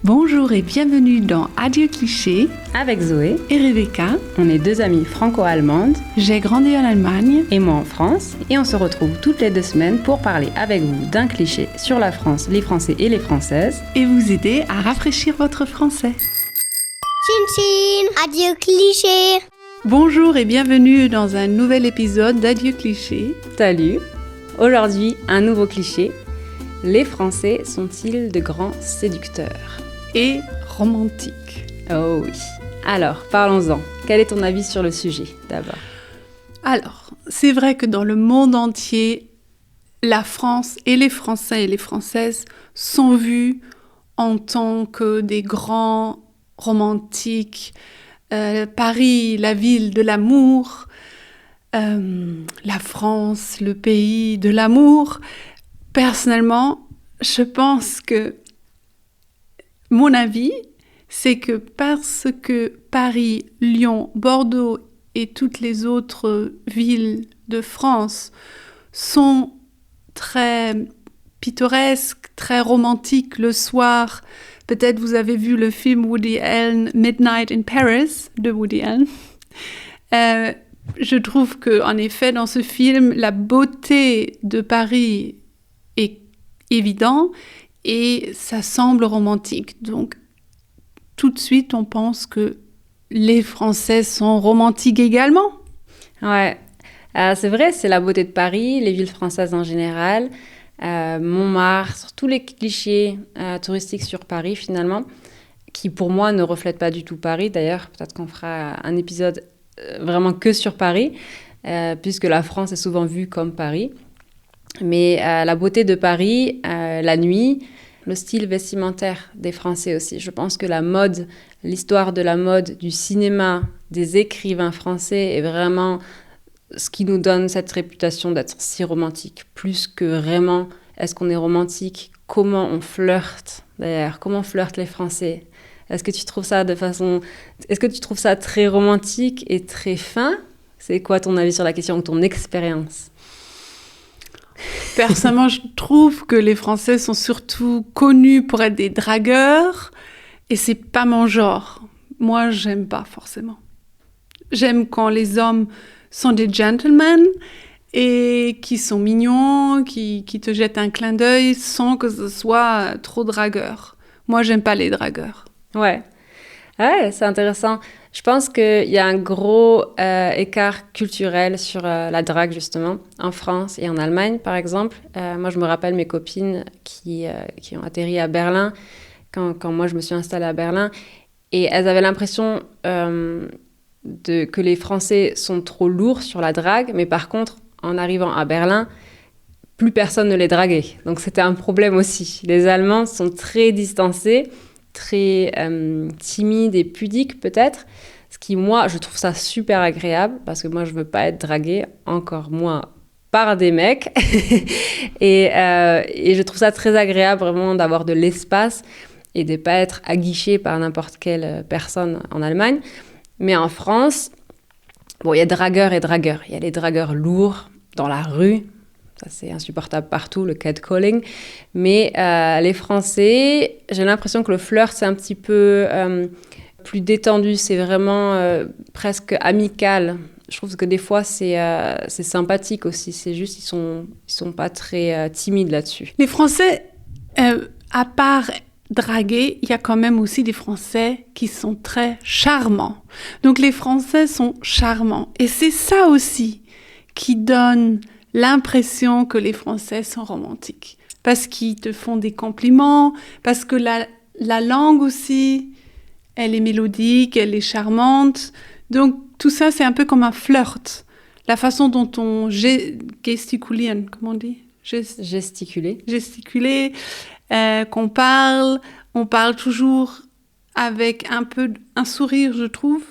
Bonjour et bienvenue dans Adieu Cliché Avec Zoé et Rebecca. On est deux amies franco-allemandes. J'ai grandi en Allemagne. Et moi en France. Et on se retrouve toutes les 2 semaines pour parler avec vous d'un cliché sur la France, les Français et les Françaises. Et vous aider à rafraîchir votre français. Chin chin, adieu cliché. Bonjour et bienvenue dans un nouvel épisode d'Adieu Cliché. Salut. Aujourd'hui, un nouveau cliché. Les Français sont-ils de grands séducteurs ? Et romantique. Oh oui. Alors, parlons-en. Quel est ton avis sur le sujet, d'abord ? Alors, c'est vrai que dans le monde entier, la France et les Français et les Françaises sont vus en tant que des grands romantiques. Paris, la ville de l'amour. La France, le pays de l'amour. Personnellement, je pense que mon avis, c'est que parce que Paris, Lyon, Bordeaux et toutes les autres villes de France sont très pittoresques, très romantiques le soir. Peut-être vous avez vu le film Woody Allen, Midnight in Paris, de Woody Allen. Je trouve qu'en effet, dans ce film, la beauté de Paris est évidente et ça semble romantique. Donc, tout de suite, on pense que les Français sont romantiques également. Ouais, c'est vrai, c'est la beauté de Paris, les villes françaises en général, Montmartre, tous les clichés touristiques sur Paris finalement, qui pour moi ne reflètent pas du tout Paris. D'ailleurs, peut-être qu'on fera un épisode vraiment que sur Paris, puisque la France est souvent vue comme Paris. Mais la beauté de Paris, la nuit, le style vestimentaire des Français aussi. Je pense que la mode, l'histoire de la mode, du cinéma, des écrivains français est vraiment ce qui nous donne cette réputation d'être si romantique. Plus que vraiment, est-ce qu'on est romantique ? Comment on flirte d'ailleurs ? Comment flirtent les Français ? Est-ce que tu trouves ça Est-ce que tu trouves ça très romantique et très fin ? C'est quoi ton avis sur la question ou ton expérience ? Personnellement, je trouve que les Français sont surtout connus pour être des dragueurs et c'est pas mon genre. Moi, j'aime pas forcément. J'aime quand les hommes sont des gentlemen et qui sont mignons, qui te jettent un clin d'œil sans que ce soit trop dragueur. Moi, j'aime pas les dragueurs. Ouais, c'est intéressant. Je pense qu'il y a un gros écart culturel sur la drague, justement, en France et en Allemagne, par exemple. Moi, je me rappelle mes copines qui ont atterri à Berlin, quand moi, je me suis installée à Berlin, et elles avaient l'impression que les Français sont trop lourds sur la drague, mais par contre, en arrivant à Berlin, plus personne ne les draguait. Donc, c'était un problème aussi. Les Allemands sont très distancés, très timide et pudique peut-être, ce qui, moi, je trouve ça super agréable, parce que moi, je veux pas être draguée, encore moins par des mecs, et je trouve ça très agréable vraiment d'avoir de l'espace et de pas être aguichée par n'importe quelle personne en Allemagne. Mais en France, bon, il y a dragueurs et dragueurs. Il y a les dragueurs lourds dans la rue. Ça, c'est insupportable partout, le catcalling. Mais les Français, j'ai l'impression que le flirt, c'est un petit peu plus détendu. C'est vraiment presque amical. Je trouve que des fois, c'est sympathique aussi. C'est juste, ils sont pas très timides là-dessus. Les Français, à part draguer, il y a quand même aussi des Français qui sont très charmants. Donc, les Français sont charmants. Et c'est ça aussi qui donne l'impression que les Français sont romantiques. Parce qu'ils te font des compliments, parce que la langue aussi, elle est mélodique, elle est charmante. Donc, tout ça, c'est un peu comme un flirt. La façon dont on gesticulieren, comment on dit ? Gesticuler, qu'on parle. On parle toujours avec un sourire, je trouve.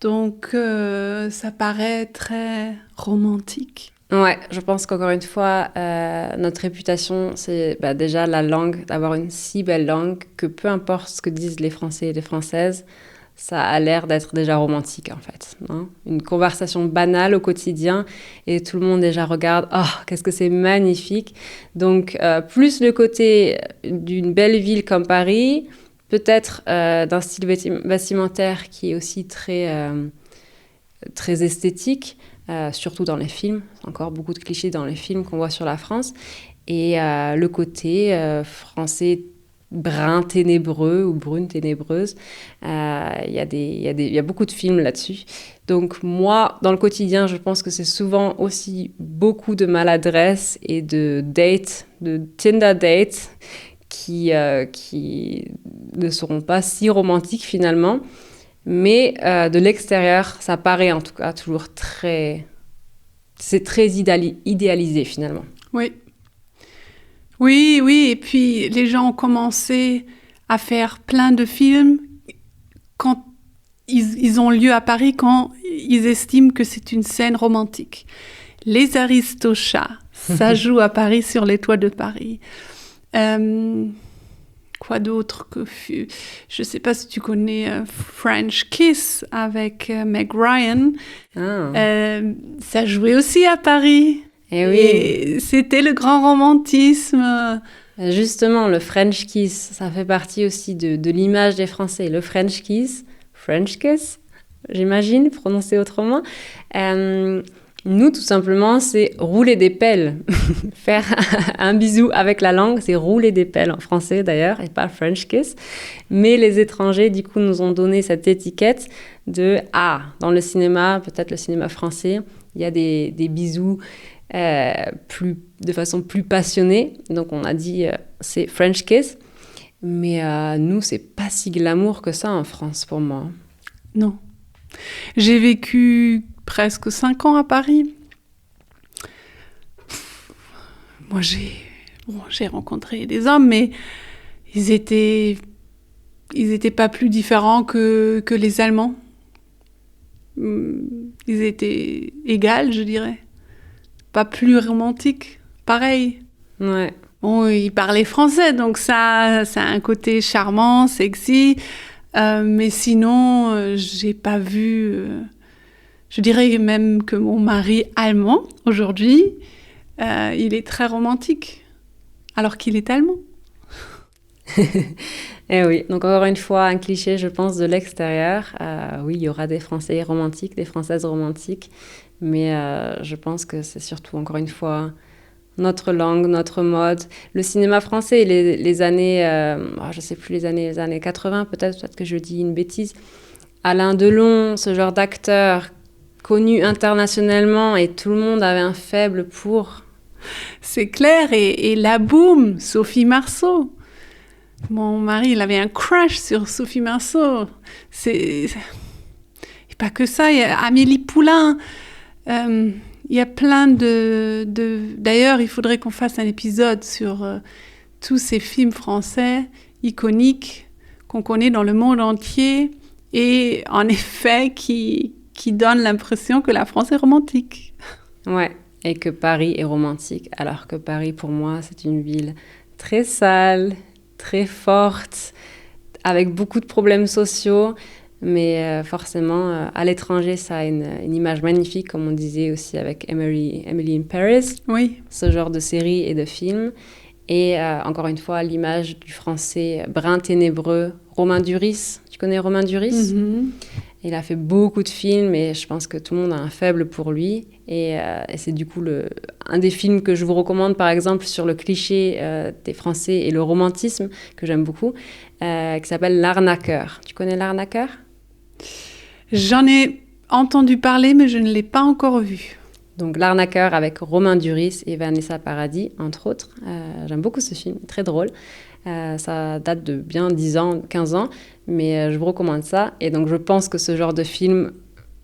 Donc, ça paraît très romantique. Ouais, je pense qu'encore une fois, notre réputation, c'est déjà la langue, d'avoir une si belle langue que peu importe ce que disent les Français et les Françaises, ça a l'air d'être déjà romantique en fait. Hein, une conversation banale au quotidien et tout le monde déjà regarde « Oh, qu'est-ce que c'est magnifique !» Donc, plus le côté d'une belle ville comme Paris, peut-être d'un style vestimentaire qui est aussi très esthétique, surtout dans les films. Encore beaucoup de clichés dans les films qu'on voit sur la France. Et le côté français brun ténébreux ou brune ténébreuse. Il y a beaucoup de films là-dessus. Donc moi, dans le quotidien, je pense que c'est souvent aussi beaucoup de maladresse et de dates, de Tinder dates, qui ne seront pas si romantiques finalement. Mais de l'extérieur, ça paraît en tout cas toujours très... C'est très idéalisé finalement. Oui. Oui, oui. Et puis, les gens ont commencé à faire plein de films quand ils ont lieu à Paris, quand ils estiment que c'est une scène romantique. Les Aristochats, ça joue à Paris, sur les toits de Paris. Quoi d'autre que... Je ne sais pas si tu connais French Kiss avec Meg Ryan. Ça jouait aussi à Paris. Et oui. Et c'était le grand romantisme. Justement, le French Kiss, ça fait partie aussi de l'image des Français. Le French Kiss, j'imagine, prononcé autrement. Nous, tout simplement, c'est rouler des pelles. Faire un bisou avec la langue, c'est rouler des pelles en français d'ailleurs, et pas French kiss. Mais les étrangers, du coup, nous ont donné cette étiquette de « Ah, dans le cinéma, peut-être le cinéma français, il y a des bisous de façon plus passionnée. » Donc, on a dit c'est French kiss. Mais nous, c'est pas si glamour que ça en France, pour moi. Non. J'ai vécu presque 5 ans à Paris. Moi, j'ai rencontré des hommes, mais ils étaient pas plus différents que les Allemands. Ils étaient égaux, je dirais. Pas plus romantiques, pareil. Ouais. Bon, ils parlaient français, donc ça a un côté charmant, sexy. Mais sinon, j'ai pas vu... je dirais même que mon mari allemand, aujourd'hui, il est très romantique, alors qu'il est allemand. Eh oui, donc encore une fois, un cliché, je pense, de l'extérieur. Oui, il y aura des Français romantiques, des Françaises romantiques, mais je pense que c'est surtout, encore une fois, notre langue, notre mode. Le cinéma français, les années, je sais plus, les années 80, peut-être que je dis une bêtise. Alain Delon, ce genre d'acteur connu internationalement, et tout le monde avait un faible pour. C'est clair, et la boum, Sophie Marceau. Mon mari, il avait un crush sur Sophie Marceau. Et pas que ça, il y a Amélie Poulain. Il y a plein D'ailleurs, il faudrait qu'on fasse un épisode sur tous ces films français iconiques qu'on connaît dans le monde entier et en effet qui donnent l'impression que la France est romantique. Ouais, et que Paris est romantique, alors que Paris, pour moi, c'est une ville très sale, très forte, avec beaucoup de problèmes sociaux. Mais forcément, à l'étranger, ça a une image magnifique, comme on disait aussi avec Emily in Paris. Oui. Ce genre de série et de film. Et encore une fois, l'image du français brun ténébreux, Romain Duris. Tu connais Romain Duris ? Mm-hmm. Il a fait beaucoup de films et je pense que tout le monde a un faible pour lui. Et c'est du coup un des films que je vous recommande, par exemple, sur le cliché des Français et le romantisme, que j'aime beaucoup, qui s'appelle L'Arnaqueur. Tu connais L'Arnaqueur ? J'en ai entendu parler, mais je ne l'ai pas encore vu. Donc L'Arnaqueur avec Romain Duris et Vanessa Paradis, entre autres. J'aime beaucoup ce film, très drôle. Ça date de bien 10 ans, 15 ans, mais je vous recommande ça. Et donc je pense que ce genre de film...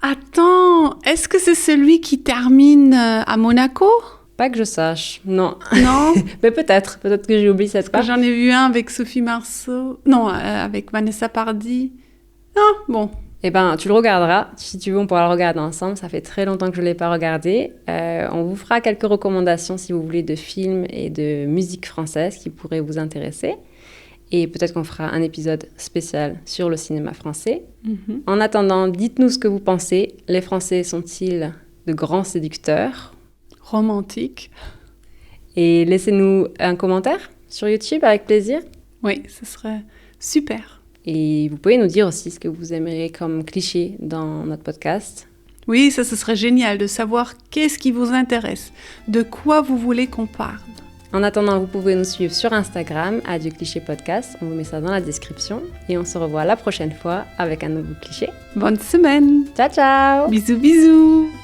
Attends, est-ce que c'est celui qui termine à Monaco ? Pas que je sache, non. Non. Mais peut-être que j'ai oublié cette part. J'en ai vu un avec Sophie Marceau. Non, avec Vanessa Paradis. Non, bon. Eh ben, tu le regarderas. Si tu veux, on pourra le regarder ensemble. Ça fait très longtemps que je ne l'ai pas regardé. On vous fera quelques recommandations, si vous voulez, de films et de musique française qui pourraient vous intéresser. Et peut-être qu'on fera un épisode spécial sur le cinéma français. Mm-hmm. En attendant, dites-nous ce que vous pensez. Les Français sont-ils de grands séducteurs ? Romantique. Et laissez-nous un commentaire sur YouTube avec plaisir. Oui, ce serait Super. Et vous pouvez nous dire aussi ce que vous aimeriez comme cliché dans notre podcast. Oui, ça, ce serait génial de savoir qu'est-ce qui vous intéresse, de quoi vous voulez qu'on parle. En attendant, vous pouvez nous suivre sur Instagram, @cliché-podcast. On vous met ça dans la description. Et on se revoit la prochaine fois avec un nouveau cliché. Bonne semaine. Ciao, ciao! Bisous, bisous.